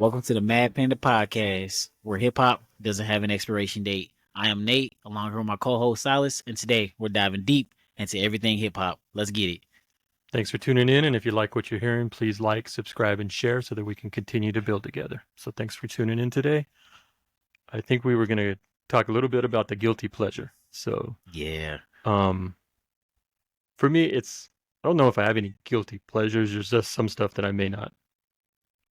Welcome to the Mad Panda podcast, where hip hop doesn't have an expiration date. I am Nate, along with my co-host Silas, and today we're diving deep into everything hip hop. Let's get it. Thanks for tuning in, and if you like what you're hearing, please like, subscribe, and share so that we can continue to build together. So thanks for tuning in today. I think we were going to talk a little bit about the guilty pleasure. So Yeah. um, for me, I don't know if I have any guilty pleasures. There's just some stuff that I may not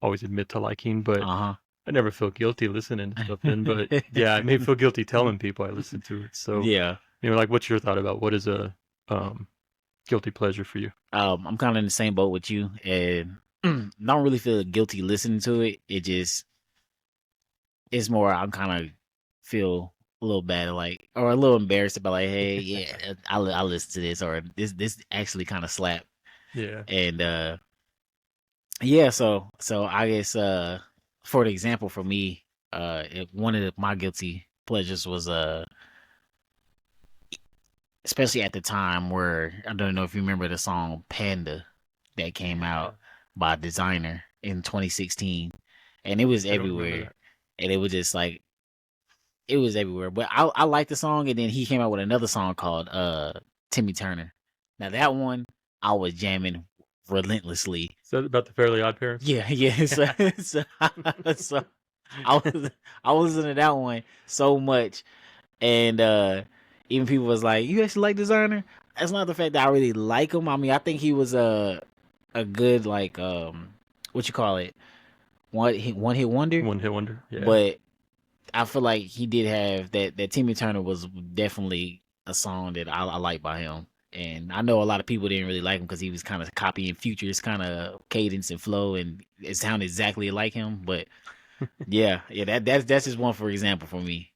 always admit to liking, but Uh I never feel guilty listening to stuff in. But huh. yeah, I may feel guilty telling people I listen to it. So, Yeah. like, what's your thought about what is a guilty pleasure for you? I'm kind of in the same boat with you, and don't really feel guilty listening to it. It's more I'm kind of feel a little bad, like, or a little embarrassed about, like, hey, yeah, I listen to this, or this actually kind of slap, Yeah. and yeah, so I guess for the example for me, one of my guilty pleasures was especially at the time where I don't know if you remember the song Panda that came Yeah. out by Designer in 2016, and it was I don't remember everywhere, that. and it was just like it was everywhere. But I liked the song, and then he came out with another song called Timmy Turner. Now that one I was jamming relentlessly. Is that about the Fairly Odd Parents? Yeah, yeah. So I was I was listening to that one so much, and even people was like, "You actually like Designer?" That's not the fact that I really like him. I mean, I think he was a good, like, what you call it, one hit wonder. One hit wonder. Yeah. But I feel like he did have that Timmy Turner was definitely a song that I like by him. And I know a lot of people didn't really like him because he was kind of copying Future's kind of cadence and flow, and it sounded exactly like him. But yeah, that's just one for example for me.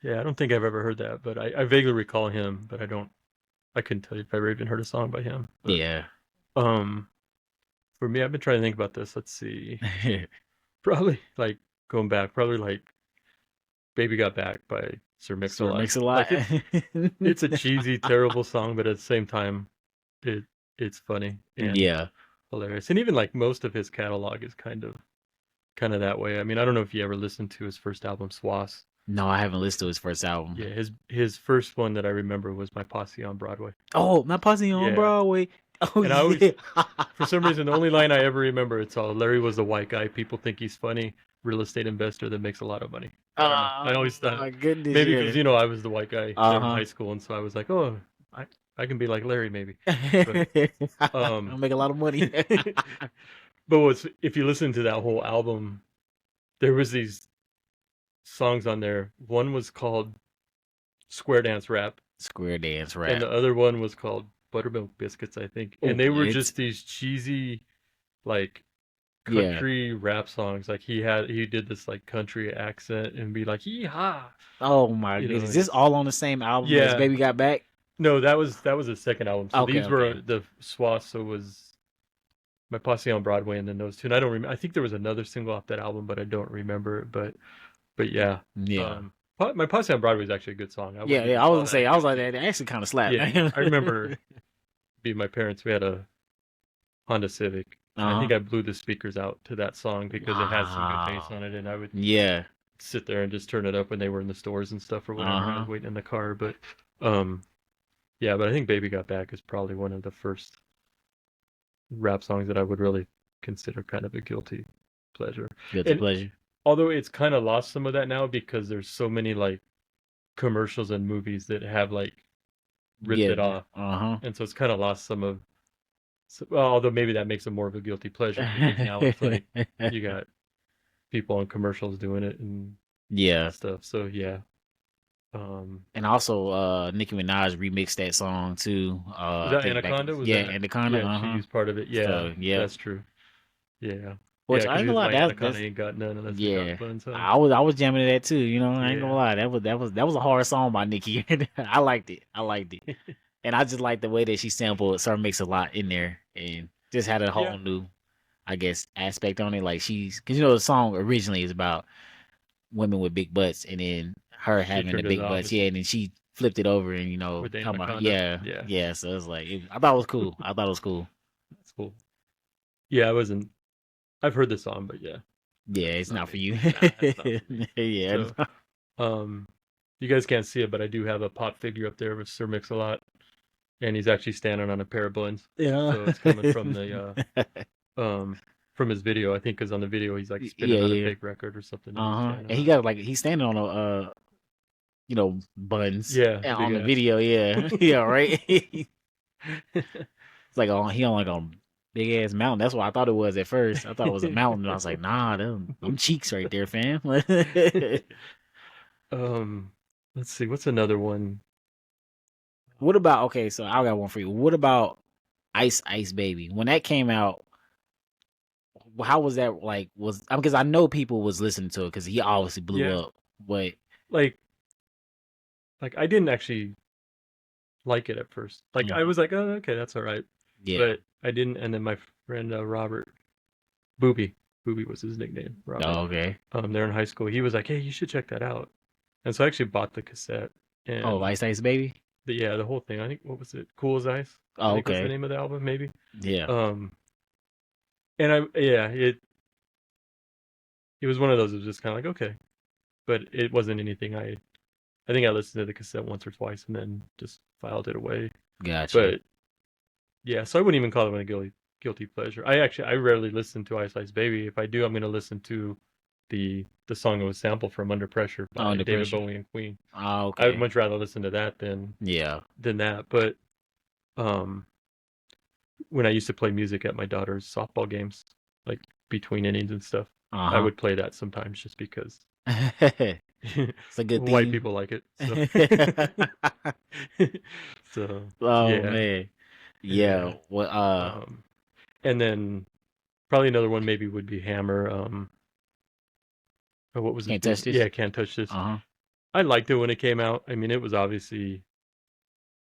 Yeah, I don't think I've ever heard that, but I vaguely recall him, but I couldn't tell you if I ever even heard a song by him. But Yeah. um for me, I've been trying to think about this. Let's see. Probably like going back, probably like Baby Got Back by Sir So it Mix-a-Lot. makes a lot. Like it's a cheesy, terrible song, but at the same time it it's funny and Yeah. hilarious. And even like most of his catalog is kind of that way. I mean, I don't know if you ever listened to his first album, Swass. No, I haven't listened to his first album. Yeah, his first one that I remember was My Posse on Broadway. Oh, my posse on Yeah, Broadway. Oh and I always, yeah. for some reason, the only line I ever remember, it's all Larry was a white guy. People think he's funny. Real estate investor that makes a lot of money. I don't know. I Oh always thought my goodness, maybe because yeah. I was the white guy Uh in huh. high school, and so I was like, oh, I can be like Larry maybe. But I'll um, make a lot of money. but what's if you listen to that whole album, there was these songs on there. One was called Square Dance Rap, Square dance and rap. the other one was called Buttermilk Biscuits, I think. Oh, And they were what? just these cheesy, like Yeah. country rap songs. Like he did this like country accent and be like yeehaw, Oh my you know. goodness. Is this all on the same album as Yeah, Baby Got Back? no, that was the second album. So Okay, these were okay. the Swass. So was My Posse on Broadway, and then those two. And I don't remember. I think there was another single off that album, but I don't remember it. But yeah, Yeah. um, My Posse on Broadway is actually a good song. I Yeah, wouldn't yeah. even I was call gonna that say, a I was like, guilty. that actually kind of slapped, Yeah, man. I remember being my parents. We had a Honda Civic, and I Uh-huh. think I blew the speakers out to that song because it has some good bass Wow. on it, and I would Yeah. sit there and just turn it up when they were in the stores and stuff or whatever, and I was Uh-huh. waiting in the car. But um, yeah, but I think Baby Got Back is probably one of the first rap songs that I would really consider kind of a guilty pleasure. Guilty And pleasure. although it's kind of lost some of that now because there's so many like commercials and movies that have like ripped Yeah. it off, Uh-huh. and so it's kind of lost some of. Well, although maybe that makes it more of a guilty pleasure because now it's like you got people on commercials doing it and Yeah. stuff. So yeah, um, And also Nicki Minaj remixed that song too. was I that think back Anaconda? Was yeah, that Anaconda, yeah? She uh-huh. used part of it. Yeah, So yeah. that's true. Yeah, yeah, Which I because ain't he gonna was lie, like Anaconda that's ain't got none unless he got yeah. buns. Huh? I was jamming to that too, you know. I ain't gonna Yeah, lie. That was a hard song by Nicki. I liked it. I liked it. And I just like the way that she sampled Sir Mix a Lot in there and just had a yeah. whole new, I guess, aspect on it. Like cause the song originally is about women with big butts, and then her She having the turned it the big butts, yeah, opposite and then she flipped it over and with the talking about Anaconda. yeah, Yeah, yeah. So it's like I thought it was cool. I thought it was cool. that's cool. Yeah, I wasn't. I've heard the song, but yeah, Yeah, It's it's not not for me. you. Nah, it's not for me. Yeah. So, um, you guys can't see it, but I do have a pop figure up there with Sir Mix-a-Lot, and he's actually standing on a pair of buns. Yeah. So it's coming from his video, I think, because on the video he's like spinning Yeah, on a yeah. fake record or something that he's Uh-huh. jamming And he on. got like he's standing on a buns Yeah, big on the ass. video, yeah. Yeah, right. It's like he on like a big ass mountain. That's what I thought it was at first. I thought it was a mountain. And I was like, nah, them cheeks right there, fam. um, let's see, what's another one? What about okay? So I got one for you. What about Ice Ice Baby? When that came out, how was that like? Was because I know people was listening to it because he obviously blew Yeah, up. But like I didn't actually like it at first. Like I mhm, was like, oh, okay, that's all right, yeah, but I didn't. And then my friend Robert Booby, Booby was his nickname, Robert. oh, okay. They're in high school. He was like, hey, you should check that out. And so I actually bought the cassette Oh, and Ice Ice Baby. the whole thing. I think what was it? Cool as Ice. I Oh, think was the okay. name of the album, maybe. Yeah. Um, and it was one of those. It was just kind of like okay, but it wasn't anything. I think I listened to the cassette once or twice and then just filed it away. Gotcha. But yeah, so I wouldn't even call it a guilty pleasure. I rarely listen to Ice Ice Baby. If I do, I'm going to listen to the song that was sampled from Under Pressure Oh, by under David pressure. Bowie and Queen. Oh, I would okay. much rather listen to that Yeah. than that. But um, when I used to play music at my daughter's softball games, like between innings and stuff, I Uh would play that sometimes just because huh. It's a good white theme. people like it. So so Oh yeah, man. yeah. Yeah. Well, Um, and then probably another one maybe would be Hammer. What was his can't big? touch this. Yeah, Can't Touch This. Uh huh. I liked it when it came out. I mean, it was obviously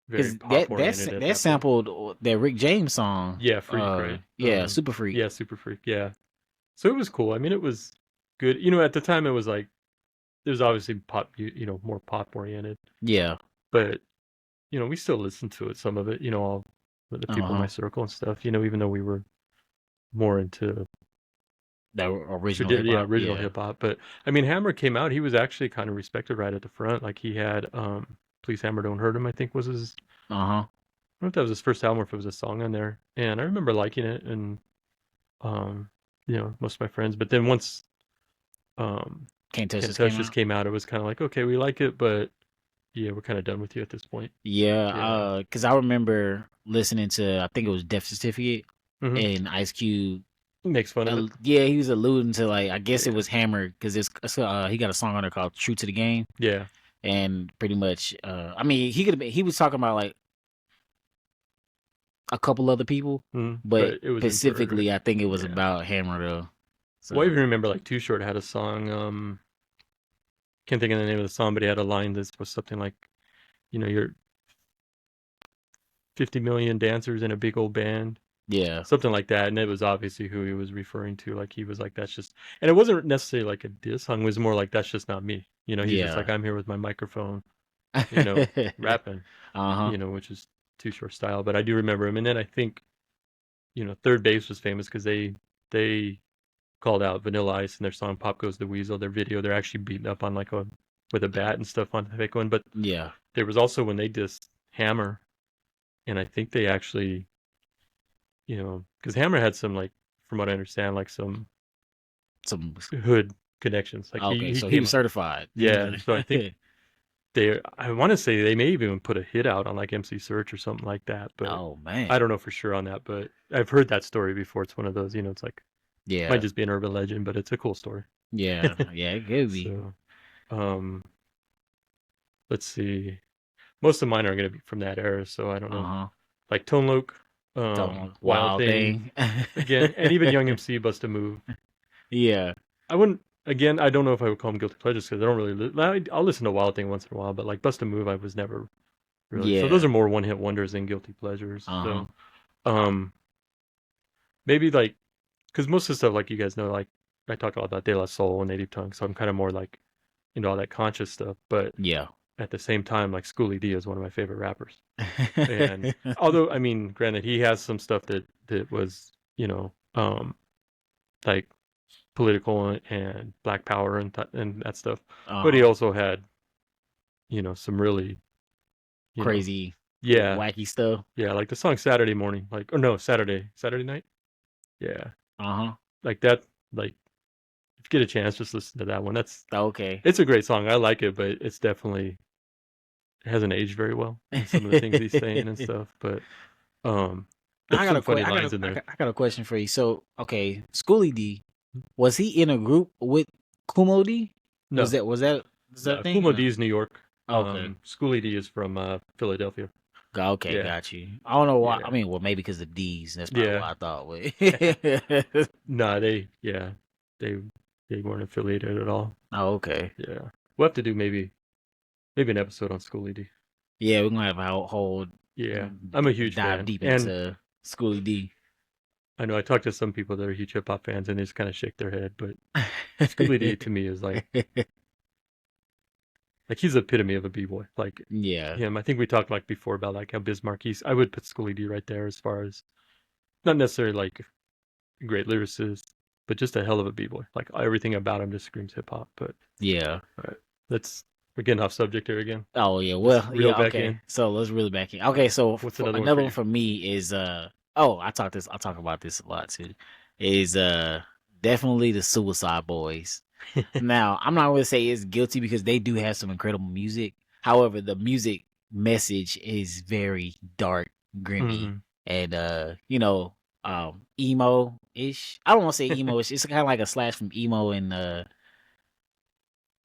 very Because pop oriented at that that point. sampled that Rick James song. Yeah, Freak, right? Yeah, Super Freak. Yeah, Super Freak. Yeah. So it was cool. I mean, it was good. At the time, it was like it was obviously pop, more pop oriented, Yeah. but we still listened to it. Some of it, all the Uh people in my huh. circle and stuff. Even though we were more into That original hip yeah, hop. original Yeah. hip hop. But I mean, Hammer came out. He was actually kind of respected right at the front. Like he had "Please Hammer Don't Hurt Him." I think was his. Uh huh. I don't know if that was his first album or if it was a song on there. And I remember liking it and um, most of my friends. But then once Can't touch Can't this Touch came This out. came out, it was kind of like, okay, we like it, but yeah, we're kind of done with you at this point. Yeah. Yeah. Because I remember listening to I think it was Death Certificate Hmm. and Ice Cube. Makes fun of it. Yeah, he was alluding to like I guess it Yeah. was Hammer because he got a song on there called "True to the Game." Yeah. And pretty much I mean he was talking about like a couple other people, but But it was in for, specifically I think it was yeah. about Hammer though. Well, I So even remember like Too Short had a song. Can't think of the name of the song, but he had a line that was something like, you're 50 million dancers in a big old band, yeah, something like that. And it was obviously who he was referring to. Like he was like, that's just, and it wasn't necessarily like a diss song. It was more like, that's just not me. He's just like, yeah. I'm here with my microphone, Uh rapping, huh. which is Too Short style. But I do remember him. And then I think, Third Base was famous because they called out Vanilla Ice in their song "Pop Goes the Weasel." Their video, they're actually beating up on like with a bat and stuff on the fake one. But Yeah. there was also when they dissed Hammer, and I think they actually, because Hammer had some like, from what I understand, like some Some hood connections. Like okay, he so he came was up, certified. yeah. So I think I want to say they may even put a hit out on like MC Search or something like that. But Oh I man. don't know for sure on that. But I've heard that story before. It's one of those, it's like might Yeah. just be an urban legend, but it's a cool story. Yeah. Yeah. It could be. So, um, let's see. Most of mine are going to be from that era, so I don't Uh know. huh. Like Tone Loc, Don't Wild wild Thing, thing. again, and even Young MC, Bust a Move. Yeah. I wouldn't. Again, I don't know if I would call them guilty pleasures because I don't really. I'll listen to Wild Thing once in a while, but like Bust a Move, I was never really. So those Yeah. are more one hit wonders than guilty pleasures. Uh huh. So, um, maybe like because most of the stuff, like you guys know, like I talk a lot about De La Soul and Native Tongue, so I'm kind of more like into all that conscious stuff. But Yeah. at the same time, like Schoolie D is one of my favorite rappers. And although, I mean, granted, he has some stuff that was, like political and Black Power and that stuff. But he Uh-huh. also had, some really, you know, Crazy, yeah, wacky stuff. yeah, like the song Saturday Morning, like, or no, Saturday Night. Yeah, Uh-huh. like that, like if you get a chance, just listen to that one. Okay. It's a great song. I like it, but it's definitely it hasn't aged very well in some of the things he's saying and stuff. But um, I there's got some a que- funny I got lines a in there. I got a question for you. So, okay, Schoolie D, was he in a group with Kumo D? Was No, that was that was that a no, thing? Kumo D is New York. Okay. Schoolie D is from Philadelphia. Okay, Yeah, got you. I don't know why. I yeah, mean, well, maybe because of D's. That's probably yeah. what I thought. But No, they they weren't affiliated at all. oh, okay. Yeah, we'll have to do maybe an episode on Schoolie D. Yeah, we're gonna have a whole Yeah, I'm a huge dive fan, deep and into Schoolie D. I know I talked to some people that are huge hip hop fans, and they just kind of shake their head. But Schoolie D to me is like he's the epitome of a b-boy. Like Yeah. him, I think we talked like before about like how Bismarck. I would put Schoolie D right there as far as not necessarily like a great lyricist, but just a hell of a b-boy. Like everything about him just screams hip hop. But Yeah. all right, we're getting off subject here again. Oh yeah. Let's Well, reel yeah. back Okay. in. So let's really back in. All Okay. right, So what's for another one for another one you? for me is oh, I talk about this a lot too. Is definitely the Suicide Boys. Now, I'm not going to say it's guilty because they do have some incredible music. However, the music message is very dark, grimy, Mm-hmm. and emo-ish. I don't want to say emo-ish. It's kind of like a slash from emo and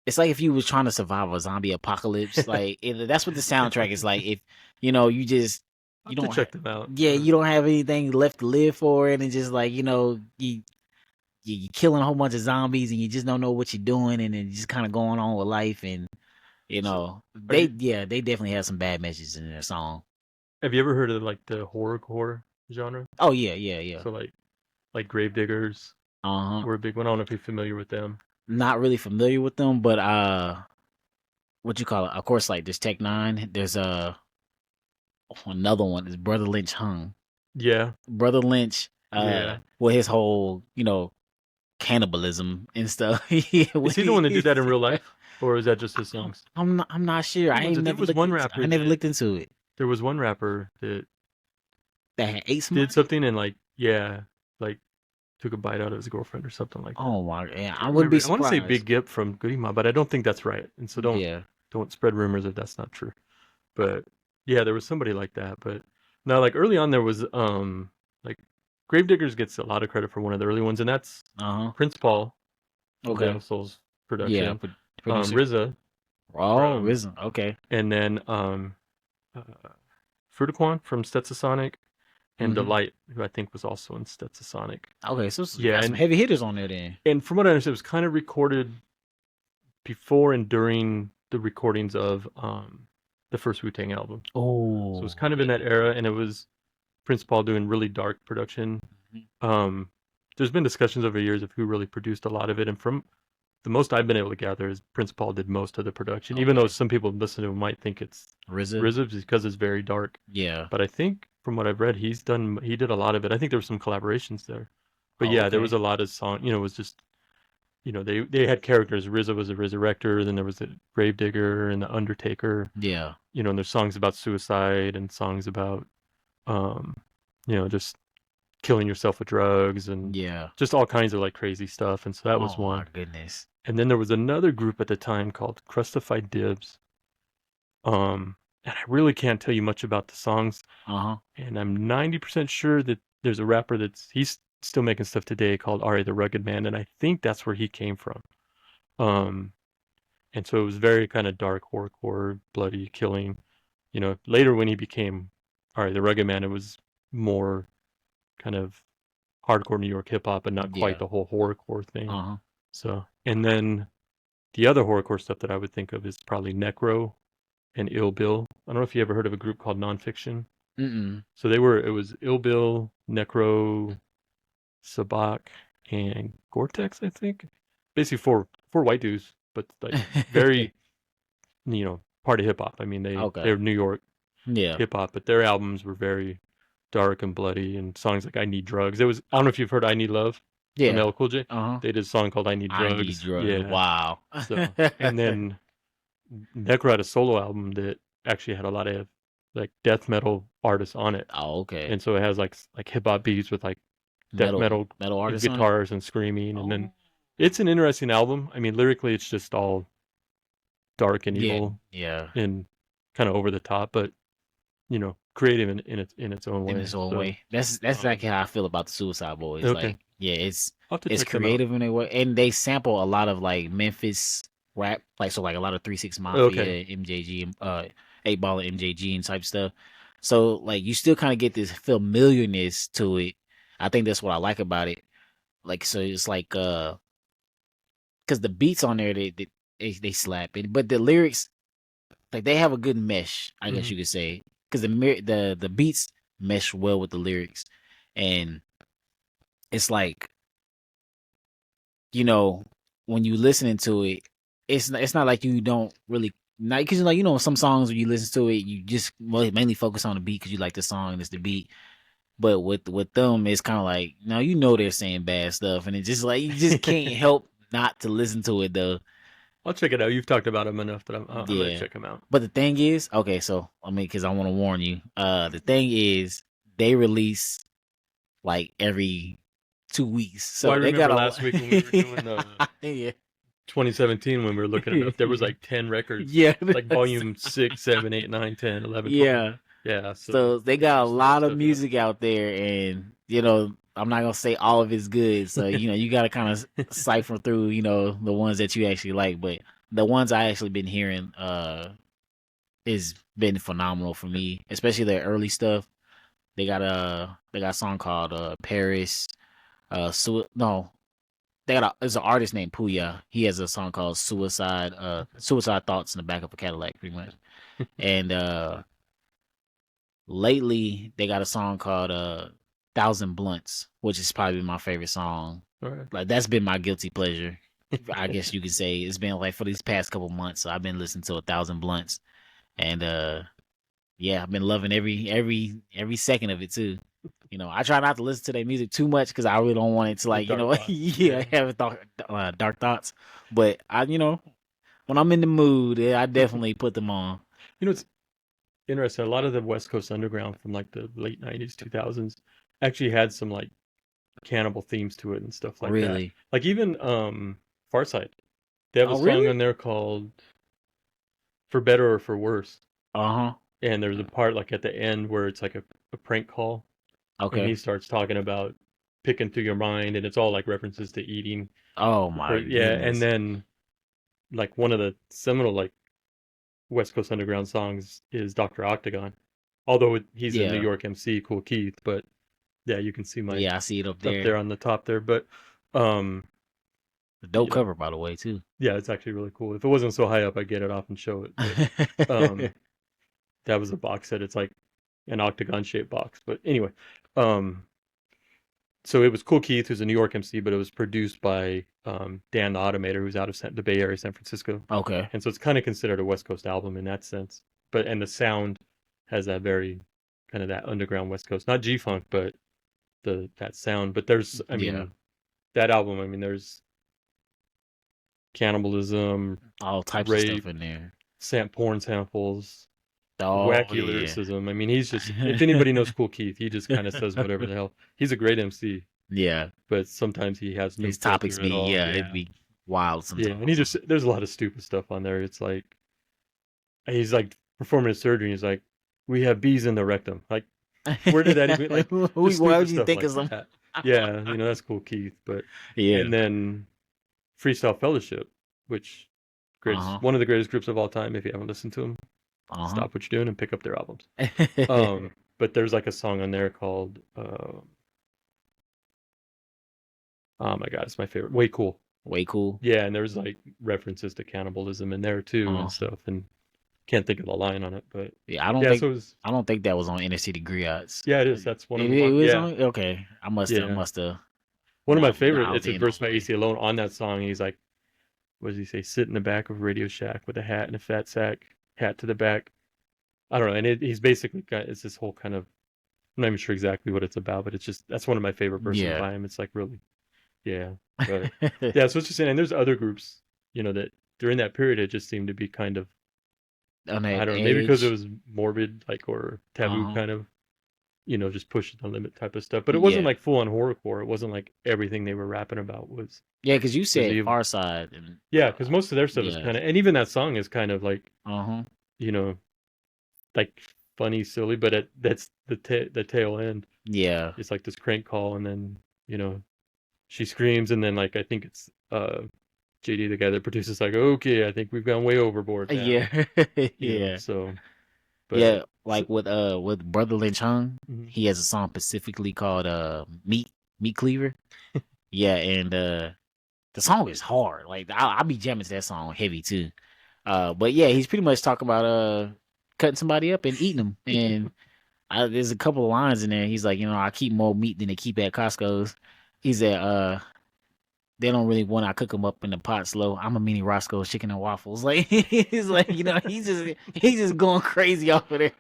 it's like if you was trying to survive a zombie apocalypse. Like that's what the soundtrack is like. If you just I'll you have to don't have check them out. yeah, you don't have anything left to live for it, and just like you're killing a whole bunch of zombies and you just don't know what you're doing and then just kind of going on with life and So, are they you? they definitely have some bad messages in their song. Have you ever heard of like the horror genre? Oh yeah, yeah, yeah. So like Gravediggers Uh-huh. were a big one. I don't know if you're familiar with them. Not really familiar with them, but what you call it? Of course, like there's Tech Nine. There's another one is Brother Lynch Hung. Yeah, Brother Lynch, yeah. with his whole, cannibalism and stuff. Yeah, Is he the one that did that in real life, or is that just his songs? I'm not sure. Who was it? There was one rapper I never that looked into it. there was one rapper that That had ate did somebody? something and like took a bite out of his girlfriend or something like that. Oh my, yeah, I Can't wouldn't be remember. I want to say surprised. Big Gip from Goody Mob, but I don't think that's right. And so Yeah. don't spread rumors if that's not true. But yeah, there was somebody like that. But no, like early on there was like Gravediggers gets a lot of credit for one of the early ones, and that's Uh-huh. Prince Paul from De La Okay. Soul's Yeah. production, Producer. RZA Oh, from, Risen. Okay. and then uh, Fruitaquan from Stetsasonic, and Hmm. Delight, who I think was also in Stetsasonic. Okay. So Yeah, got some heavy hitters on there then. and from what I understand, it was kind of recorded before and during the recordings of the first Wu Tang album. So it was Oh. kind of in that era, and it was Prince Paul doing really dark production. Mhm. Um, there's been discussions over years of who really produced a lot of it, and from the most I've been able to gather is Prince Paul did most of the production, even though Okay. some people listen to him might think it's RZA. RZA because it's very dark. Yeah. But I think from what I've read, he did a lot of it. I think there were some collaborations there. But Oh, yeah, there was okay. a lot of song. It was just they had characters. RZA was a resurrector, then there was the Gravedigger and the Undertaker. Yeah. And there's songs about suicide and songs about um, just killing yourself with drugs and Yeah. just all kinds of like crazy stuff. And so that was Oh my one. goodness. And then there was another group at the time called Crustified Dibs. And I really can't tell you much about the songs. Uh-huh. And I'm 90% sure that there's a rapper he's still making stuff today called Ari the Rugged Man, and I think that's where he came from. Um, and so it was very kind of dark, horrorcore, bloody, killing. Later when he became Ari the Rugged Man, it was more kind of hardcore New York hip hop, and not quite Yeah. the whole horrorcore thing. Uh-huh. So, and then the other horrorcore stuff that I would think of is probably Necro and Ill Bill. I don't know if you ever heard of a group called Nonfiction. Mm-mm. So it was Ill Bill, Necro, Sabak, and Gore-Tex, I think. Basically four white dudes, but like very, part of hip hop. I mean, they're Okay. New York Yeah. hip hop, but their albums were very dark and bloody, and songs like I Need Drugs. I don't know if you've heard I Need Love. Yeah. LL Cool J. Uh huh. They did a song called "I Need I need Drugs." drugs. Yeah. Wow. So and then Necro had a solo album that actually had a lot of like death metal artists on it, Oh, okay. and so it has like hip hop beats with like death Metal metal metal artist on it. guitars and screaming, and then Oh. it's an interesting album. I mean, lyrically, it's just all dark and Yeah. evil Yeah. and kind of over the top, but creative in its own In way. its own So, way. That's um, exactly how I feel about the Suicide Boys. okay, Like, yeah, I'll have to it's check them out. creative in a way, and they sample a lot of like Memphis rap, like so like a lot of 3 6 Okay, Mafia, MJG, 8 Ball and MJG and type stuff. So like you still kind of get this familiarness to it. I think that's what I like about it. Like so it's like because the beats on there they slap it, but the lyrics like they have a good mesh, I guess hmm you could say, because the beats mesh well with the lyrics, and it's like you know when you listening to it, it's not like you don't really not because like some songs when you listen to it you just mainly focus on the beat because you like the song and it's the beat. But with them, it's kind of like now they're saying bad stuff, and it's just like you just can't help not to listen to it though. I'll check it out. You've talked about them enough that I'm gonna Yeah. check them out. But the thing is, okay, so I mean, because I want to warn you, the thing is, they release like every 2 weeks, Well, I so they got remember a last week when we were doing yeah, 2017 when we were looking it up, there was like 10 records, yeah, like volume 6, 7, 8, 9, 10, 11, 12. yeah. Yeah, so So they yeah, got a there's still lot of stuff out. music out there, and I'm not gonna say all of it's good. So you got to kind of cipher through, the ones that you actually like. But the ones I actually been hearing, has been phenomenal for me, especially their early stuff. They got a song called Paris. No, there's an artist named Puya. He has a song called Suicide Thoughts in the back of a Cadillac, pretty much. And lately they got a song called Thousand Blunts, which is probably my favorite song. All right. Like that's been my guilty pleasure. I guess you could say it's been like for these past couple months. So I've been listening to 1,000 Blunts, and yeah, I've been loving every second of it too. I try not to listen to their music too much because I really don't want it to The like dark thoughts. yeah have dark thoughts. But I when I'm in the mood, I definitely put them on. It's interesting. A lot of the West Coast underground from like the late 90s, 2000s actually had some like cannibal themes to it and stuff like that. Really? Like even Farsight. They have a Oh song really? on there called For Better or For Worse. Uh huh. And there's a part like at the end where it's like a prank call and he Okay. starts talking about picking through your mind and it's all like references to eating. Oh Or my yeah, and goodness. then like one of the seminal like West Coast Underground songs is Dr. Octagon. Although he's a New Yeah. York MC, Cool Keith, but yeah, you can see my Yeah, I see it up up there there. on the top there. But um, The you dope know, cover, by the way, too. yeah, it's actually really cool. If it wasn't so high up, I'd get it off and show it. But um, that was a box set. It's like an octagon shaped box. But anyway, um, so it was Cool Keith, who's a New York MC, but it was produced by Dan the Automator, who's out of the Bay Area, San Francisco. Okay. And so it's kind of considered a West Coast album in that sense. But and the sound has that very kind of that underground West Coast, not G Funk, but that sound. But there's, I Yeah. mean, that album. I mean, there's cannibalism, All types of stuff rape, in there. porn samples, Oh wacky yeah. lyricism. I mean, he's just if anybody knows Cool Keith, he just kind of says whatever the hell. He's a great MC, Yeah. but sometimes he has no His topics filter be at all. it'd Yeah, be wild yeah, and he sometimes. just there's a lot of stupid stuff on there. It's like he's like performing a surgery. And he's like, we have bees in the rectum. Like, where did that even Like like just why stupid would you stuff think like of some that? Yeah, that's Cool Keith. But Yeah. and then Freestyle Fellowship, which greatest Uh-huh. one of the greatest groups of all time. If you haven't listened to them, Uh-huh. stop what you're doing and pick up their albums. But there's like a song on there called oh my god, it's my favorite. Way Cool. Way cool. Yeah, and there's like references to cannibalism in there too and Uh stuff. And can't think of the line on it, but yeah, yeah, so it was I don't think that was on Inner City Griots. yeah, it is. That's one of It them. was Yeah, on okay. I yeah. must have One of my nah, favorite. I was It's a in on verse by it. AC Alone on that song. He's like, what does he say? Sit in the back of Radio Shack with a hat and a fat sack, hat to the back. I don't know. And he's basically got it's this whole kind of. I'm not even sure exactly what it's about, but it's just that's one of my favorite verses Yeah. by him. It's like really Yeah, but yeah, so it's just saying, and there's other groups, that during that period it just seemed to be kind of, On I that don't know, maybe because it edge. was morbid, like, or taboo Uh-huh. kind of, just pushing the limit type of stuff. But it wasn't Yeah. like full on horrorcore. It wasn't like everything they were rapping about Yeah, because you was said evil. Far Side and Yeah, because most of their stuff is yeah. kind of, and even that song is kind of like, Uh-huh. you know, like funny, silly, but that's the tail end. Yeah. It's like this crank call, and then she screams, and then like I think it's JD, the guy that produces, like, okay, I think we've gone way overboard now. Yeah. Yeah. So, but Yeah. Like with Brother Lynch Hung, mhm. he has a song specifically called Meat Cleaver. Yeah, and the song is hard. Like I'll be jamming to that song heavy too. But yeah, he's pretty much talking about cutting somebody up and eating them. And there's a couple of lines in there. He's like, I keep more meat than they keep at Costco's. He said, they don't really want I cook them up in the pot slow. I'm a mini Roscoe's chicken and waffles. Like he's like, he's just going crazy off of there.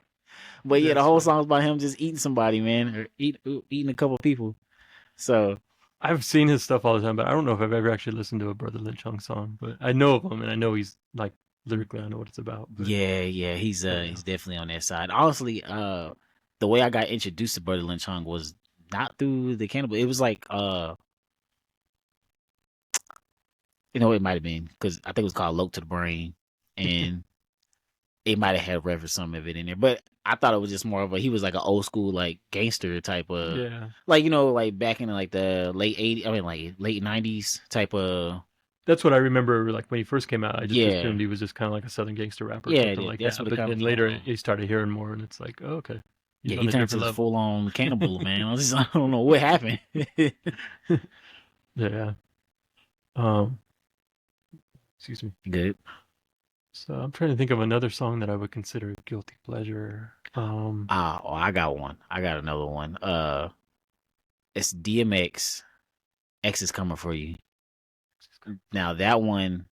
But yeah, the That's whole funny. song's about him just eating somebody, man, or eating a couple people. So I've seen his stuff all the time, but I don't know if I've ever actually listened to a Brother Lynch Hung song. But I know of him, and I know he's like lyrically, I know what it's about. But yeah, yeah, he's definitely on that side. Honestly, the way I got introduced to Brother Lynch Hung was not through the cannibal. It was like it might have been because I think it was called Loke to the Brain, and it might have had reference some of it in there. But I thought it was just more of he was like an old school like gangster type of yeah, like like back in like the late 80s, I mean like late 90s type of that's what I remember. Like when he first came out, I just yeah assumed he was just kind of like a Southern gangster rapper or yeah something like that's that. what it But kind of then came later on. he started hearing more, and it's like, oh, okay, he's Yeah, on he a turned to different the level. full on cannibal, man. I don't know what happened. Yeah. Um. Excuse me. Good. So I'm trying to think of another song that I would consider a guilty pleasure. I got one. I got another one. It's DMX. X is coming for you. Now that one,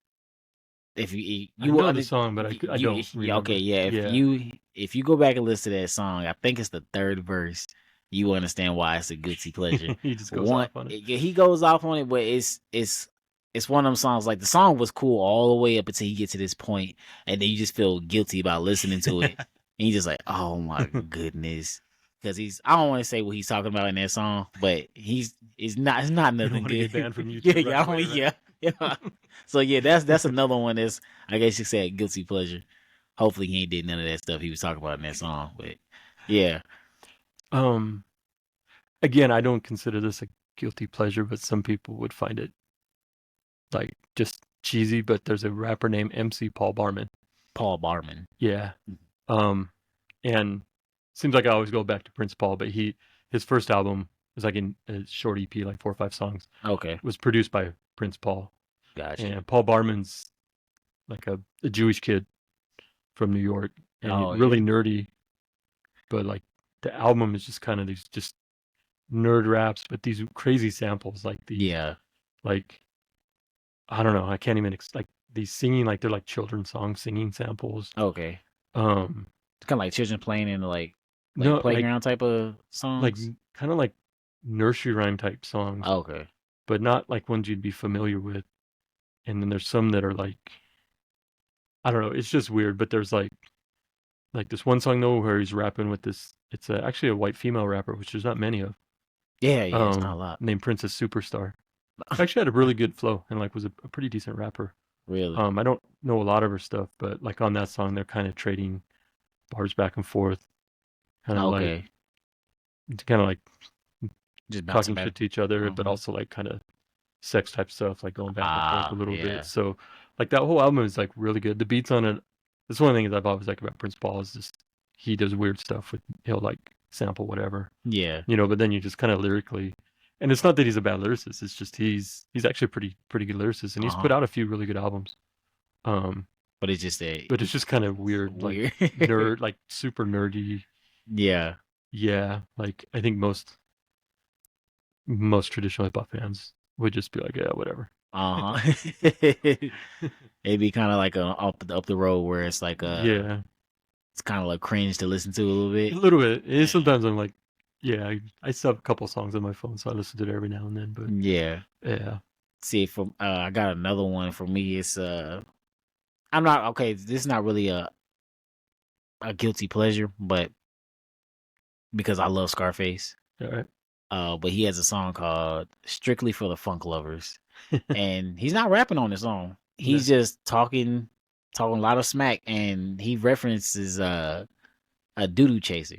if you I you will know the song, but I don't yeah, okay, remember. yeah. Yeah, If you go back and listen to that song, I think it's the third verse. You understand why it's a guilty pleasure. he just goes One, off on it. he goes off on it, but it's one of them songs. Like the song was cool all the way up until you get to this point, and then you just feel guilty about listening to it, and you just like, oh my goodness, because I don't want to say what he's talking about in that song, but it's not You don't nothing want to get good. banned from Yeah, YouTube right yeah, away, right? yeah, yeah. So yeah, that's another one that's I guess you said guilty pleasure. Hopefully he ain't did none of that stuff he was talking about in that song, but yeah, Um, Again, I don't consider this a guilty pleasure, but some people would find it like just cheesy. But there's a rapper named MC Paul Barman. Paul Barman. Yeah. Um, and seems like I always go back to Prince Paul, but his first album was like in a short EP, like 4 or 5 songs. Okay, Was produced by Prince Paul, gotcha. and Paul Barman's like a Jewish kid from New York, and he's Oh yeah, really nerdy. But like the album is just kind of these just nerd raps, but these crazy samples, like these yeah. like I don't know, I can't even like these singing, like they're like children's song singing samples. Okay, Um, it's kind of like children playing in like no, playground type of like songs. kind of like nursery rhyme type songs, Okay, but not like ones you'd be familiar with. And then there's some that are like I don't know, it's just weird. But there's like this one song though where he's rapping with this. It's actually a white female rapper, which there's not many of. yeah, it's not a lot, Named Princess Superstar. Actually had a really good flow and like was a pretty decent rapper. really. I don't know a lot of her stuff, but like on that song, they're kind of trading bars back and forth, kind of like Okay, just bouncing talking back. shit to each other, but Mhm. also like kind of sex type stuff, like going back and forth a little Yeah. bit. So like that whole album is like really good. The beats on it. That's one of the things I've always liked about Prince Paul is just he does weird stuff with he'll like sample whatever, Yeah. but then you just kind of lyrically. And it's not that he's a bad lyricist. It's just he's actually pretty good lyricist, and he's put Uh-huh. out a few really good albums. Um, But it's just that but it's just kind of weird, like weird. nerd, like super nerdy. Yeah. Yeah, like I think most traditional hip hop fans would just be like, yeah, whatever. Uh-huh. It'd be kind of like up the road where it's like Yeah, it's kind of like cringe to listen to a little a bit. little bit. Yeah. Sometimes I'm like, Yeah, I still have a couple songs on my phone, so I listen to it every now and then. But Yeah. yeah, See, from I got another one for me. It's I'm not okay. This is not really a guilty pleasure, but because I love Scarface. all right. But he has a song called "Strictly for the Funk Lovers," and he's not rapping on the song. No. He's just talking a lot of smack, and he references a doodoo chaser.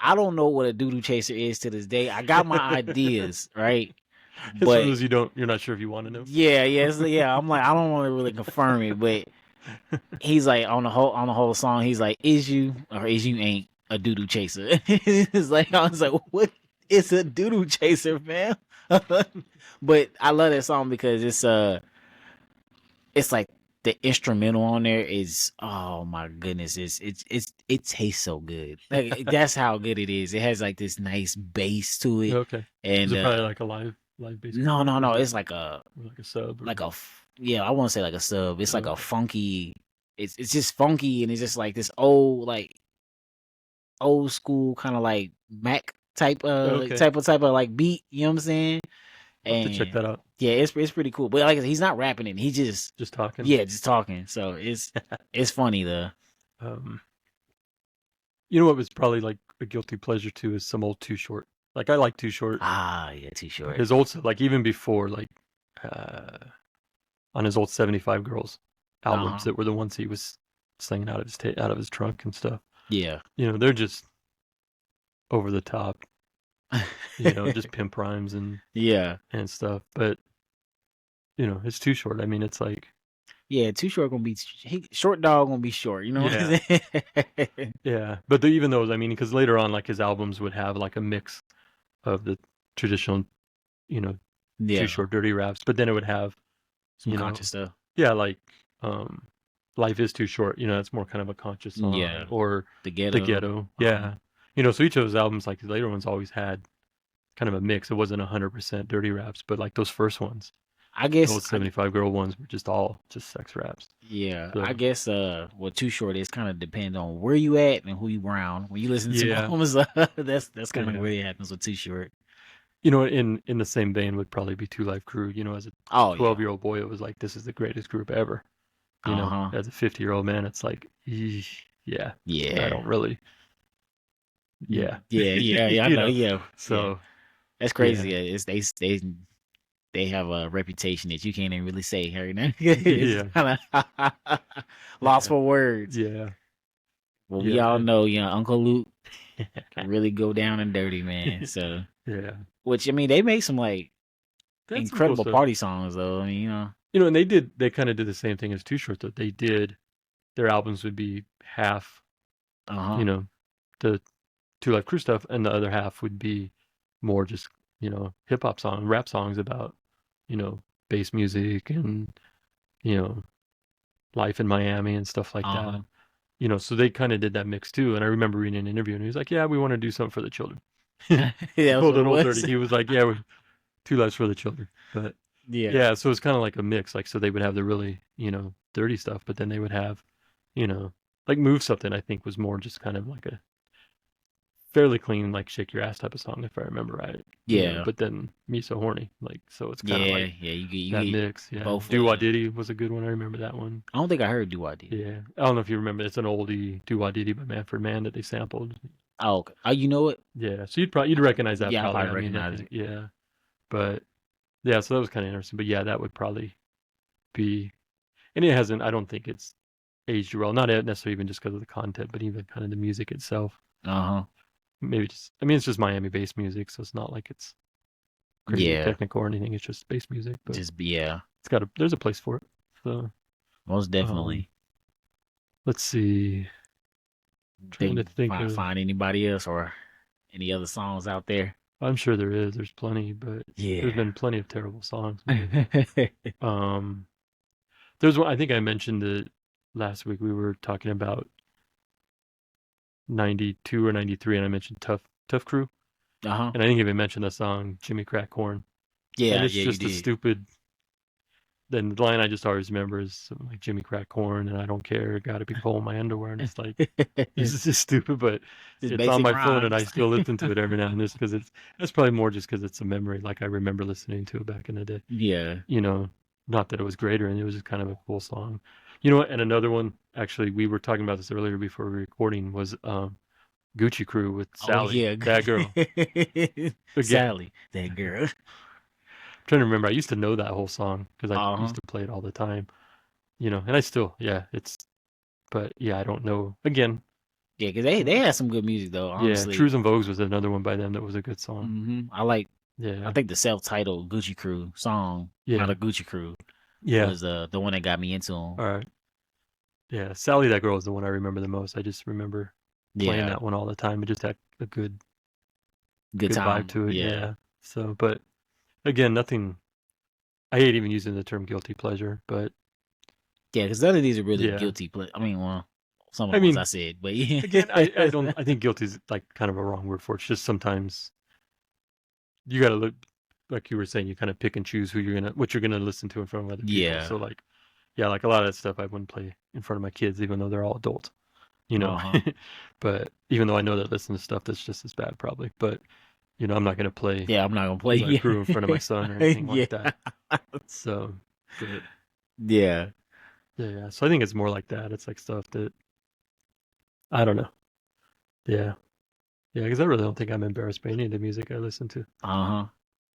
I don't know what a doodoo chaser is to this day. I got my ideas, right? It's one of But those you're not sure if you want to know. yeah. I'm like, I don't want to really confirm it, but he's like on the whole song, he's like, "Is you or is you ain't a doodoo chaser?" It's like I was like, "What is a doodoo chaser, man?" But I love that song because it's like the instrumental on there is, oh my goodness, it tastes so good. Like that's how good it is. It has like this nice bass to it, Okay. Is and it probably like a live bass no, guitar? no, Or is no, it it's like a sub? Or... like yeah, I want to say like a sub. It's like a Okay. funky. It's just funky, and it's just like this old old school kind of like Mac Okay. type of like beat. You know what I'm saying? I'll have to check And that out. yeah, it's pretty cool. But like I said, he's not rapping it. He just Just talking. yeah, just talking. So it's funny though. um, you know what was probably like a guilty pleasure too is some old Too Short. Like I like Too Short, Ah, yeah, too but short. his old like even before like uh, on his old 75 Girls Uh albums huh. that were the ones he was singing out of his out of his trunk and stuff. Yeah. You know, they're just over the top. You know, just pimp rhymes Yeah. and stuff. But you know, it's Too Short. I mean, it's like Yeah, too short gonna be short dog gonna be short. You know what yeah, I'm saying? yeah. But even those, I mean, because later on, like his albums would have like a mix of the traditional, you know, Too Yeah. Short dirty raps, but then it would have, Some you know, conscious stuff. yeah, like um, Life is Too Short. You know, it's more kind of a conscious song, Yeah. or The The ghetto. Ghetto. Uh-huh. Yeah, you know, so each of those albums, like the later ones, always had kind of a mix. It wasn't 100% dirty raps, but like those first ones, I guess those 75 girl ones were just all just sex raps. yeah, I So guess what too short is kind of depends on where you at and who you around. When you listen to yeah, Mahomes, that's kind of yeah. what happens with too short. You know, in the same vein would probably be Two Life Crew. You know, as a Oh yeah. 12-year-old boy, it was like this is the greatest group ever. You know, Uh-huh. as a 50-year-old man, it's like, yeah, I Yeah. don't really, yeah, Yeah, I you know. know. Yeah. Yeah. So That's crazy. yeah, Yeah, it's they have a reputation that you can't even really say right now. It's yeah, kind of lost yeah, for words. yeah, Well, we all yeah, know, Uncle Luke can really go down and dirty, man. So, yeah. which I mean, they make some like That's some cool incredible stuff. party songs, though. I mean, You know, and they kind of did the same thing as Too Short. That they did their albums would be half, uh huh, you know, the Two Life Crew stuff, and the other half would be more just hip hop song, rap songs about bass music and you know life in Miami and stuff like uh that. huh. You know, so they kind of did that mix too. And I remember reading an interview, and he was like, "Yeah, we want to do something for the children." Yeah, that's Old what it and old dirty. was. He was like, "Yeah, Two Lives for the children." But Yeah, yeah, so it's kind of like a mix. Like, so they would have the really dirty stuff, but then they would have you know like Move Something. I think was more just kind of like a fairly clean, like shake your ass type of song, if I remember right. yeah, But then Me So Horny, like so it's kind of yeah, like yeah. You that get mix. Yeah, both. Do Wah Diddy was a good one. I remember that one. I don't think I heard Do I Did. Yeah, I don't know if you remember. It's an oldie, Do Wah Diddy by Manfred Mann that they sampled. Oh, okay. Oh, you know it? Yeah, so you'd recognize that Yeah, I probably. probably I mean, I recognize think it. yeah, but yeah, so that was kind of interesting. But yeah, that would probably be, and it hasn't. I don't think it's aged well. Not necessarily even just because of the content, but even kind of the music itself. Uh huh. Maybe just, I mean, it's just Miami-based music, so it's not like it's crazy Yeah, technical or anything. It's just bass music, but yeah, there's a place for it. So, most um, definitely. let's see. Trying to Think think of. find anybody else or any other songs out there. I'm sure there is. There's plenty, but there's Yeah. been plenty of terrible songs made. Um, there's one. I think I mentioned it last week. We were talking about 92 or 93, and I mentioned Tough Crew, Uh huh. and I didn't even mention the song Jimmy Crack Corn, and Yeah, it's yeah, you just a did. stupid then the line I just always remember is something like Jimmy Crack Corn and I don't care, gotta be cold in my underwear. And it's like, this is just stupid, but Just it's on basic my phone and I rhymes. still listen to it every now and then because that's probably more just because it's a memory. Like I remember listening to it back in the day. Yeah. You know, not that it was great or anything, it was just kind of a cool song. You know what? And another one, actually, we were talking about this earlier before recording, was Gucci Crew with Oh Sally, yeah. that girl. Again, Sally, that girl. I'm trying to remember. I used to know that whole song because I Uh-huh. used to play it all the time. You know, and I still, yeah, but yeah, I don't know. Again, Yeah, because they had some good music though, yeah, honestly. Trues and Vogues was another one by them that was a good song. I Yeah, think the self-titled Gucci Crew song, not yeah, a Gucci Crew, yeah. was the one that got me into 'em. All right. Yeah, Sally, that girl is the one I remember the most. I just remember playing Yeah, that one all the time. It just had a good good vibe time. to it. Yeah. Yeah. So, but again, nothing. I hate even using the term guilty pleasure, but Yeah, because none of these are really yeah. guilty. I mean, well, some of I the ones I mean, said, but yeah. again, I don't. I think guilty is like kind of a wrong word for it. It's just sometimes you got to look, like you were saying, you kind of pick and choose what you're gonna listen to in front of other people. Yeah. So like, yeah, like a lot of that stuff I wouldn't play in front of my kids, even though they're all adults. You know, Uh-huh. but even though I know they listen to stuff that's just as bad, probably. But I'm not gonna play Yeah, I'm not gonna play. Guitar Crew in front of my Yeah. son or anything Yeah. like that. So, but Yeah. yeah. So I think it's more like that. It's like stuff that I don't know. Yeah, yeah. Because I really don't think I'm embarrassed by any of the music I listen to. Uh-huh.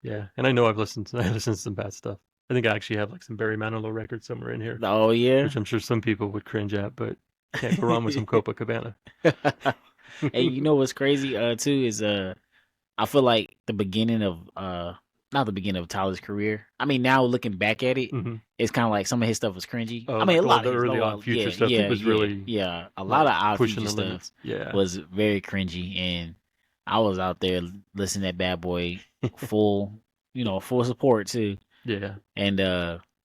Yeah, and I know I've listened to I listened to some bad stuff. I think I actually have like some Barry Manilow records somewhere in here, Oh yeah. which I'm sure some people would cringe at, but can't go wrong with some Copacabana. Hey, you know what's crazy too is I feel like the beginning of not the beginning of Tyler's career. I mean, now looking back at it, hmm it's kind of like some of his stuff was cringy. Oh, I mean, a like all lot the of his, early no, Odd Future yeah, stuff. It yeah, was yeah, really yeah. A lot like of Odd pushing Future the stuff limits. Yeah. was very cringy, and I was out there listening to that bad boy full, full support too. Yeah. And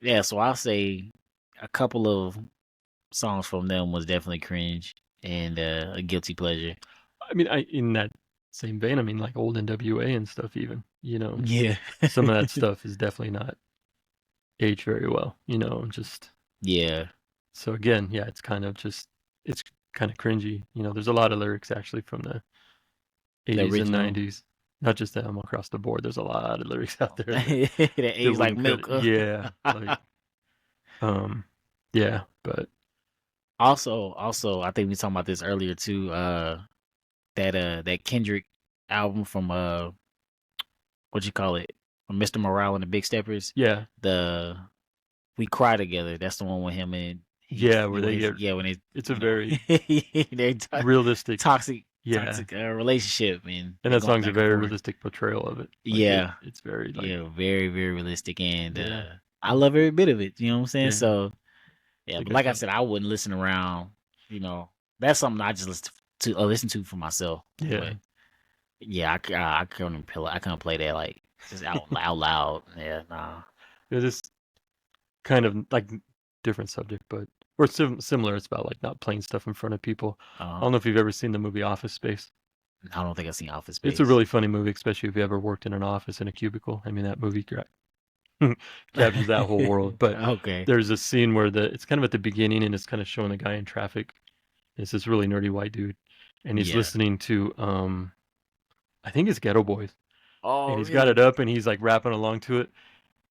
yeah, so I'll say a couple of songs from them was definitely cringe and a guilty pleasure. I mean, in that same vein, I mean, like old NWA and stuff, even, Yeah. some of that stuff is definitely not aged very well, just Yeah. so again, yeah, it's kind of cringy. There's a lot of lyrics actually from the The 80s and original. 90s, not just them across the board. There's a lot of lyrics out there That that aged like wouldn't cut milk. it. Yeah. Like, um, yeah, but Also, I think we talking about this earlier too. That Kendrick album from what you call it, from Mr. Morale and the Big Steppers. yeah, The We Cry Together. That's the one with him and yeah, where they get, when they it's a very they're realistic, toxic yeah. relationship and And they're that going song's a back and very forth. realistic portrayal of it. Like Yeah, it's very like, yeah, very very realistic and yeah, I love every bit of it. You know what I'm saying? yeah. So I yeah, think but I like I said, said, I wouldn't listen around. You know, that's something I just listen to for myself. yeah. But yeah, I couldn't play. I couldn't play that like just out loud. Yeah, nah. This kind of like different subject, but or similar. It's about like not playing stuff in front of people. I Uh, don't know if you've ever seen the movie Office Space. I don't think I've seen Office It's a Space. really funny movie, especially if you ever worked in an office in a cubicle. I mean, that movie captures that whole world. But Okay. there's a scene where it's kind of at the beginning, and it's kind of showing a guy in traffic. It's this really nerdy white dude, and he's Yeah. listening to I think it's Ghetto Boys, Oh, and he's got really? it up, and he's like rapping along to it,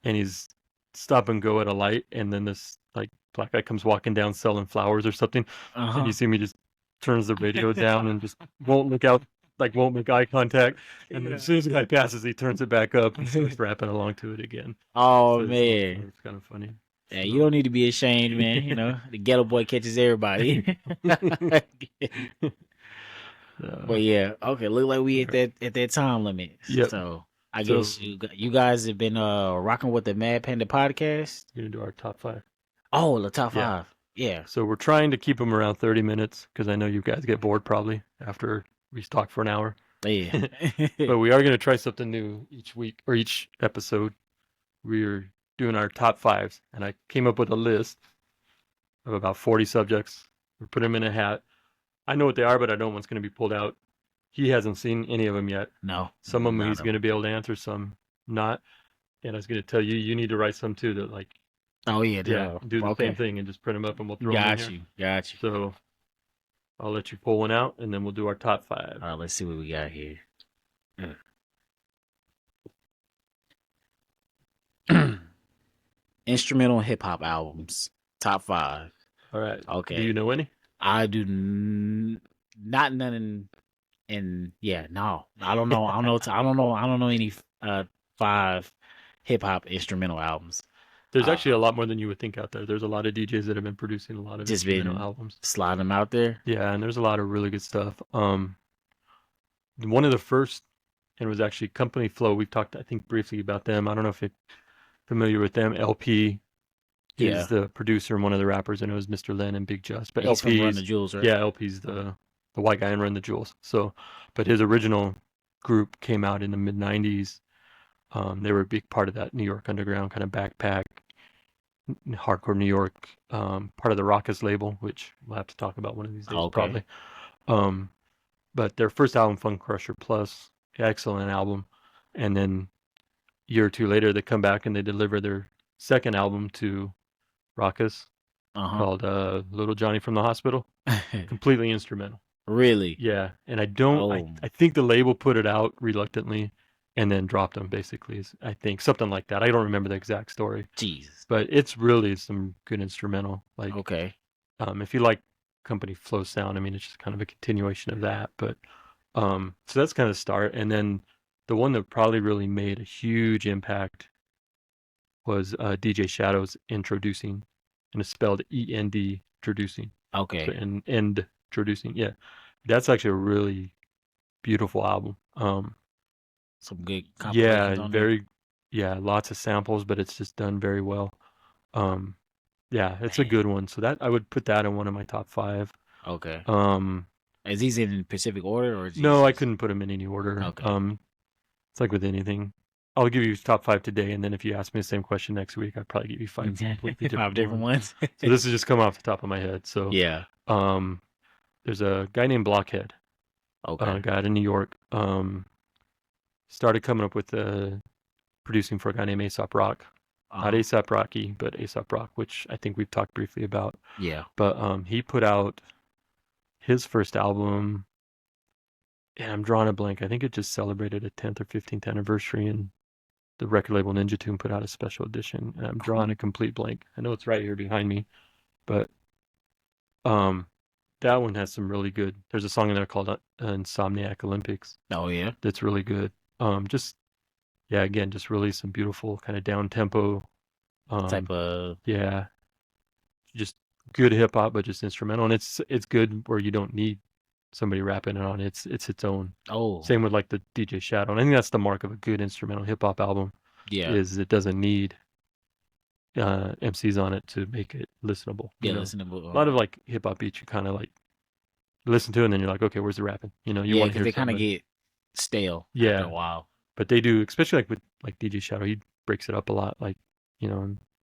and he's stop and go at a light, and then this like black guy comes walking down selling flowers or something, Uh and huh. you see me just turns the radio down and just won't look out, like won't make eye contact, and then Yeah. as soon as the guy passes, he turns it back up and starts rapping along to it again. Oh So man. it's kind of funny. Yeah, you So. don't need to be ashamed, man. You know, the ghetto boy catches everybody. But yeah, okay. Look like we at that time limit. Yep. So I So guess you guys have been rocking with the Mad Panda podcast. we're gonna do our top 5. Oh, the top Yeah. 5. Yeah. So we're trying to keep them around 30 minutes because I know you guys get bored probably after we talk for an hour. Yeah. But we are going to try something new each week or each episode. We're doing our top 5s, and I came up with a list of about 40 subjects. We put them in a hat. I know what they are, but I don't know what's going to be pulled out. He hasn't seen any of them yet. No. Some of them None he's of going to them. be able to answer, some not. And I was going to tell you, you need to write some too that like Oh yeah, Yeah, do the same okay. thing and just print them up and we'll throw them in Got here. you, got you. So I'll let you pull one out and then we'll do our top 5. All right, let's see what we got here. Instrumental hip hop albums, top 5. All right. Do you Okay, know any? I do not none in yeah, no, I don't know. I don't know. I don't know. I don't know any 5 hip hop instrumental albums. There's Uh, actually a lot more than you would think out there. There's a lot of DJs that have been producing a lot of just instrumental been albums. sliding them out there. Yeah, and there's a lot of really good stuff. One of the first, and it was actually Company Flow. We've talked, I think, briefly about them. I don't know if you're familiar with them. LP is Yeah, the producer and one of the rappers, and it was Mr. Len and Big Just. But he's from Run the LP's, Jewels, right? yeah, LP's the white guy in Run the Jewels. So, but his original group came out in the mid '90s. They were a big part of that New York underground kind of backpack, hardcore New York, part of the Raucous label, which we'll have to talk about one of these days, Okay. probably. Um, but their first album, Funk Crusher Plus, excellent album. And then a year or two later, they come back and they deliver their second album to Raucous Uh called Little Johnny from the Hospital. huh. Completely instrumental. Really? Yeah, and I Oh, think the label put it out reluctantly and then dropped them basically. I think something like that. I don't remember the exact story, Jesus. but it's really some good instrumental. Like, Okay. if you like Company Flow sound, I mean, it's just kind of a continuation of that. But so that's kind of the start, and then the one that probably really made a huge impact was DJ Shadow's Introducing, and it's spelled END, introducing. So Okay. and introducing, yeah, that's actually a really beautiful album. Some good Yeah, compilations on there. very, yeah, lots of samples, but it's just done very well. Um, yeah, it's a Man. good one. So that I would put that in one of my top 5. Okay. Um, Is these in Pacific order or is these no, I just couldn't put them in any order. okay? It's like with anything. I'll give you top 5 today, and then if you ask me the same question next week, I'd probably give you 5 completely 5 different different ones. ones. So this is just come off the top of my head. So Yeah. um, there's a guy named Blockhead, a Okay. guy out of New York. Started coming up with producing for a guy named Aesop Rock. Uh Not huh. ASAP Rocky, but Aesop Rock, which I think we've talked briefly about. Yeah. But he put out his first album, and I'm drawing a blank. I think it just celebrated a 10th or 15th anniversary, and the record label Ninja Tune put out a special edition. And I'm drawing a complete blank. I know it's right here behind me, but um, that one has some really good. There's a song in there called Insomniac Olympics Oh yeah. that's really good. Just yeah, again, just really some beautiful kind of down tempo. Type Um, of yeah, just good hip hop, but just instrumental, and it's good where you don't need somebody rapping it on. It's its own. oh Same with like the DJ Shadow, and I think that's the mark of a good instrumental hip hop album yeah. is it doesn't need MCs on it to make it listenable. Yeah. Listen to A lot of like hip hop beats you kind of like listen to, and then you're like, okay, where's the rapping? You yeah, want to because hear they kind of somebody. get stale after a Yeah, while. but they do, especially like with like DJ Shadow, he breaks it up a lot, like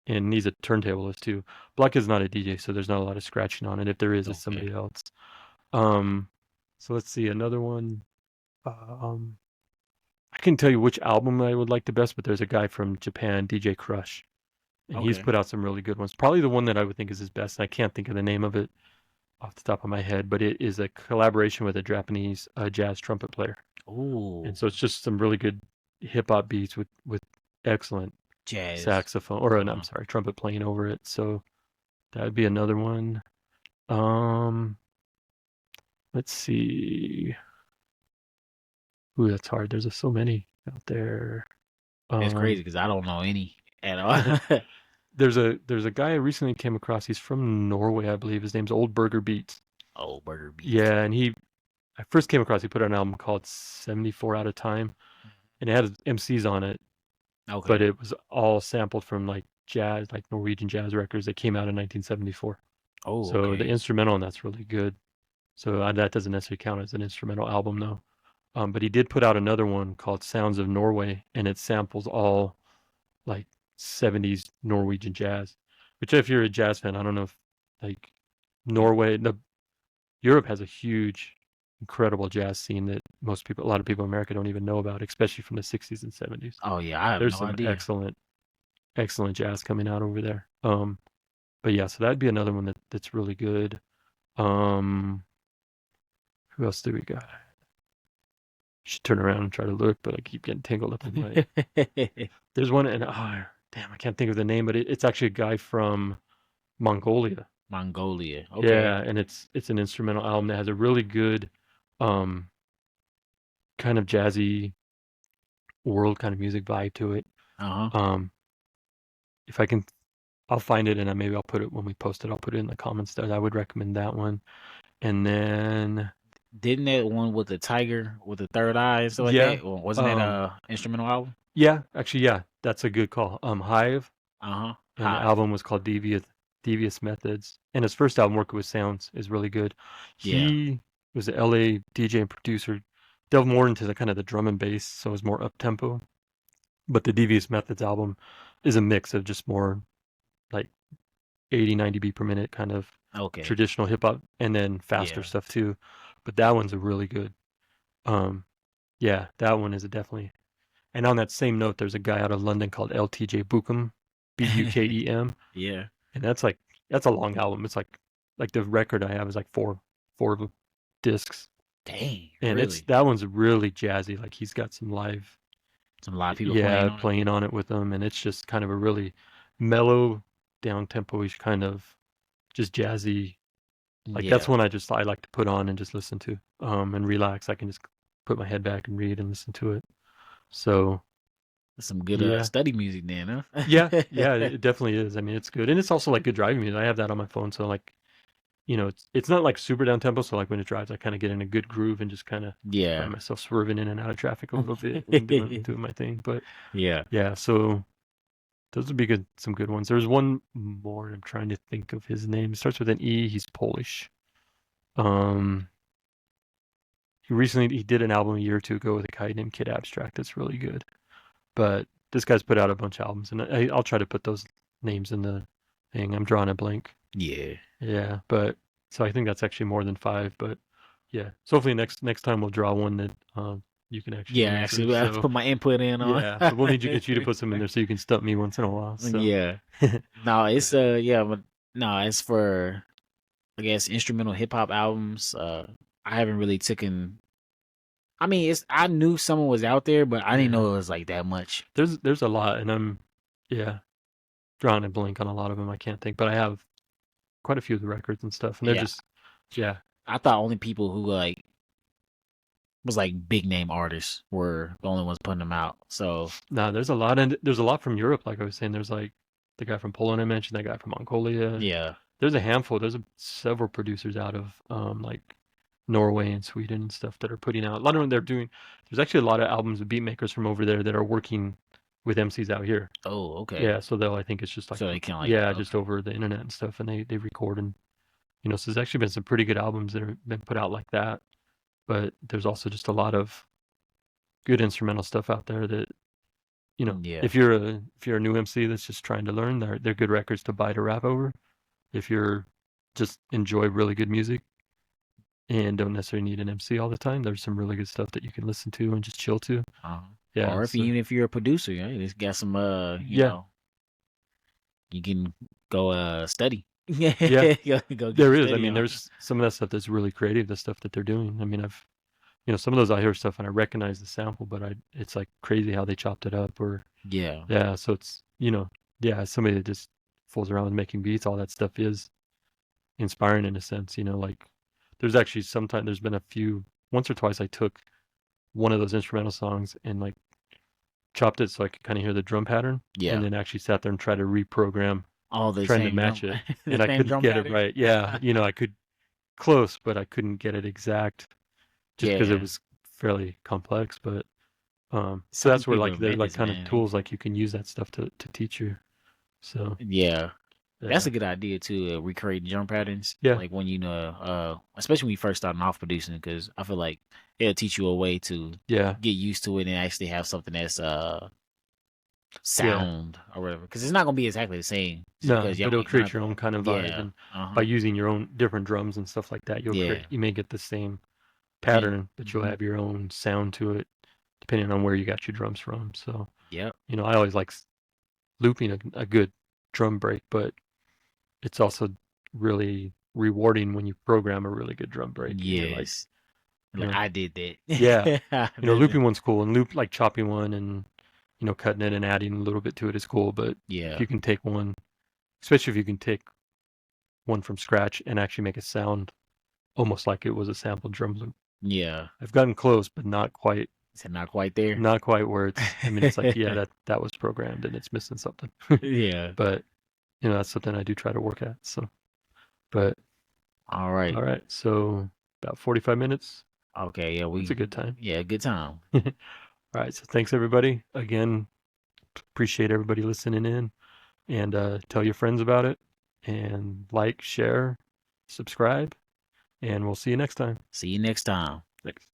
and he's a turntablist too. Black is not a DJ, so there's not a lot of scratching on it. If there is, it's Okay. somebody else. Um, so let's see another one. Um, I can tell you which album I would like the best, but there's a guy from Japan, DJ Crush, and he's Okay. put out some really good ones. Probably the one that I would think is his best. I can't think of the name of it off the top of my head, but it is a collaboration with a Japanese jazz trumpet player, and Ooh, so it's just some really good hip hop beats with excellent jazz. saxophone or no, I'm Uh-huh. sorry, trumpet playing over it. So that would be another one. Um, let's see. Ooh, that's hard. There's so many out there. It's crazy Um, because I don't know any at all. there's a guy I recently came across. He's from Norway, I believe. His name's Old Burger Beats. Oh, Burger Beats. Yeah, and I first came across. He put out an album called 74 Out of Time, and it had MCs on it, but Okay. it was all sampled from like jazz, like Norwegian jazz records that came out in 1974. Oh, So the okay. instrumental on that's really good. So that doesn't necessarily count as an instrumental album though. But he did put out another one called Sounds of Norway, and it samples all like 70s Norwegian jazz. Which, if you're a jazz fan, I don't know if like Yeah. Norway, Europe has a huge, incredible jazz scene that a lot of people in America don't even know about, especially from the 60s and 70s. Oh yeah, I have There's no some idea. excellent excellent jazz coming out over there. But yeah, so that'd be another one that's really good. Um, who else do we got? Should turn around and try to look, but I keep getting tangled up in my. There's one, and damn, I can't think of the name, but it's actually a guy from Mongolia. Mongolia. Okay. Yeah, and it's an instrumental album that has a really good, um, kind of jazzy world kind of music vibe to it. Uh huh. Um, if I can, I'll find it and maybe I'll put it when we post it. I'll put it in the comments there. I would recommend that one. And then Didn't that one with the tiger with the third eye and stuff like yeah, that? Well, wasn't that um, a instrumental album? yeah, actually, yeah, that's a good call. Hive, Uh huh. and the Hive. album was called Devious Methods. And his first album, Working with Sounds, is really good. Yeah. He was an LA DJ and producer, delved more into the kind of the drum and bass, so it was more up tempo. But the Devious Methods album is a mix of just more like 80, 90 beat per minute kind of Okay. traditional hip hop and then faster Yeah. stuff too. But that one's a really good. Um, yeah, that one is a definitely. And on that same note, there's a guy out of London called LTJ Bukem, Bukem, Yeah. and that's a long album. It's like the record I have is like four discs, Dang. and it's Really? that one's really jazzy. Like he's got some live, Some live people playing yeah, on it. playing on it with him, and it's just kind of a really mellow, down tempo-ish kind of just jazzy. Like that's Yeah. one I like to put on and just listen to, and relax. I can just put my head back and read and listen to it. So Some good yeah, study music then, yeah, huh? yeah, it definitely is. I mean, it's good, and it's also like good driving music. I have that on my phone, so like it's not like super down tempo. So like when it drives, I kind of get in a good groove and just kind of Yeah. find myself swerving in and out of traffic a little bit and doing my thing. But Yeah. yeah, so those would be good, some good ones. There's one more. I'm trying to think of his name. It starts with an E. He's Polish. Um, he did an album a year or two ago with a guy named Kid Abstract. That's really good. But this guy's put out a bunch of albums, and I'll try to put those names in the thing. I'm drawing a blank. Yeah. Yeah, but so I think that's actually more than five. But yeah, so hopefully next time we'll draw one that you can actually Yeah, answer. actually, I So put my input in on. yeah, but we'll need to get you to put some in there so you can stump me once in a while. So Yeah. No, it's yeah, yeah, but no, it's for I guess instrumental hip hop albums. I haven't really taken. I mean, it's I knew someone was out there, but I didn't yeah. know it was like that much. There's a lot, and I'm yeah drawing a blank on a lot of them. I can't think, but I have quite a few of the records and stuff, and they're Yeah, just yeah. I thought only people who like was like big name artists were the only ones putting them out. So No, there's a lot, and there's a lot from Europe. Like I was saying, there's like the guy from Poland I mentioned, that guy from Mongolia. yeah. There's a handful. Several producers out of like Norway and Sweden and stuff that are putting out. A lot of them they're doing. There's actually a lot of albums of beat makers from over there that are working with MCs out here. Oh, okay. Yeah, so they'll I think it's just like So they kind of like yeah, just okay. over the internet and stuff, and they record and so there's actually been some pretty good albums that have been put out like that. But there's also just a lot of good instrumental stuff out there that Yeah. if you're a new MC that's just trying to learn, they're good records to buy to rap over. If you're just enjoy really good music and don't necessarily need an MC all the time, there's some really good stuff that you can listen to and just chill to. Uh, Yeah, or if so even if you're a producer, you just got some yeah, you can go study. yeah, Go get there some is. I study mean, on. there's some of that stuff that's really creative. The stuff that they're doing. I mean, some of those I hear stuff and I recognize the sample, but it's like crazy how they chopped it up. Or Yeah. yeah, so it's yeah, somebody that just fools around with making beats. All that stuff is inspiring in a sense. Like there's actually sometimes there's been a few once or twice I took one of those instrumental songs and like chopped it so I could kind of hear the drum pattern, and Yeah. then actually sat there and tried to reprogram, All the trying to same match drum it, the and I same couldn't drum get it pattern. right. Yeah, I could close, but I couldn't get it exact just because it Yeah. was fairly complex. But so Some that's where people like are they're like methods, kind of man. tools like you can use that stuff to teach you. So Yeah. That's yeah, a good idea too. Recreate drum patterns, yeah, like when especially when you first starting off producing, because I feel like it'll teach you a way to yeah, get used to it and actually have something that's yeah. sound or whatever. Because it's not gonna be exactly the same, just No, because but it'll you're gonna create have your to. own kind of vibe, Yeah. and Uh by huh. using your own different drums and stuff like that, Yeah. you may get the same And pattern, but you'll mhm. have your own sound to it, depending on where you got your drums from. So, Yep. I always like looping a good drum break, but it's also really rewarding when you program a really good drum break. And you're like, Yes. you Like know, I did that. yeah, I you know, did that. looping one's cool, and like chopping one and cutting it and adding a little bit to it is cool. But if Yeah. you can take one, especially if you can take one from scratch and actually make it sound almost like it was a sampled drum loop. Yeah. I've gotten close, but not quite. Is it not quite there? Not quite where it's. I mean, it's like, yeah, that was programmed and it's missing something. Yeah. But that's something I do try to work at. So, but All right. all right, so about 45 minutes. Okay. Yeah. It's a good time. Yeah. Good time. All right, so thanks everybody again. Appreciate everybody listening in, and tell your friends about it, and like, share, subscribe, and we'll see you next time. See you next time. Thanks.